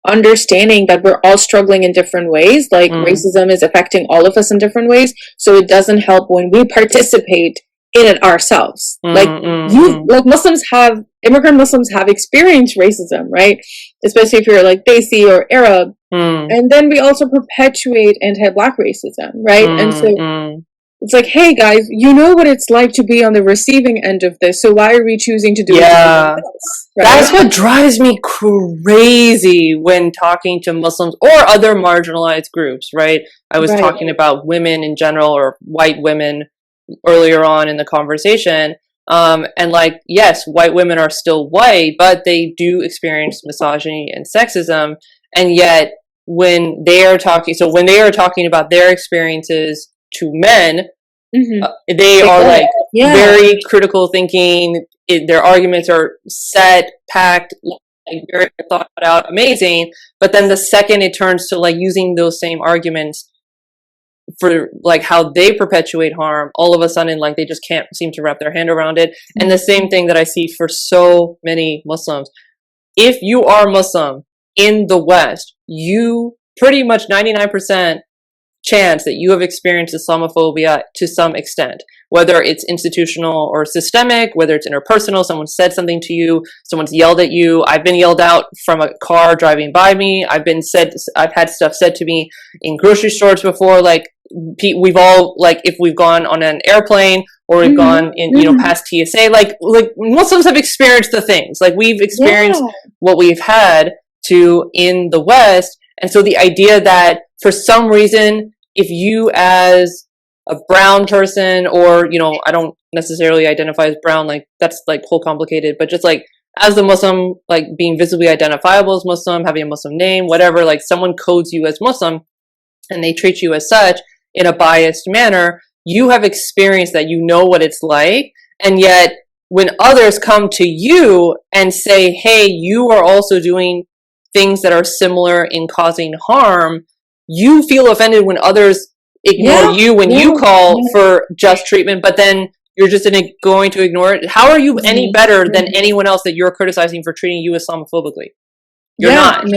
understanding that we're all struggling in different ways. Like racism is affecting all of us in different ways. So it doesn't help when we participate in it ourselves. Like immigrant Muslims have experienced racism, right? Especially if you're like Desi or Arab. And then we also perpetuate anti-Black racism, right? And so it's like, hey guys, you know what it's like to be on the receiving end of this, so why are we choosing to do it? Right? That's what drives me crazy when talking to Muslims or other marginalized groups, right? I was talking about women in general, or white women, earlier on in the conversation. And like, yes, white women are still white, but they do experience misogyny and sexism. And yet when they are talking about their experiences to men, they are like very critical thinking. Their arguments are set, packed, like very thought out, amazing. But then the second it turns to like using those same arguments for like how they perpetuate harm, all of a sudden like they just can't seem to wrap their hand around it. And the same thing that I see for so many Muslims. If you are Muslim in the West, you pretty much 99% chance that you have experienced Islamophobia to some extent, whether it's institutional or systemic, whether it's interpersonal, someone said something to you, someone's yelled at you. I've been yelled out from a car driving by me. I've had stuff said to me in grocery stores before. Like we've all, like if we've gone on an airplane or we've gone in, past TSA, like Muslims have experienced the things, like we've experienced what we've had to in the West. And so the idea that for some reason, if you as a brown person, or, I don't necessarily identify as brown, like that's like whole complicated, but just like as a Muslim, like being visibly identifiable as Muslim, having a Muslim name, whatever, like someone codes you as Muslim and they treat you as such in a biased manner, you have experienced that, what it's like. And yet when others come to you and say, hey, you are also doing things that are similar in causing harm, you feel offended when others ignore you when you call for just treatment, but then you're just going to ignore it. How are you any better than anyone else that you're criticizing for treating you Islamophobically? You're not. No.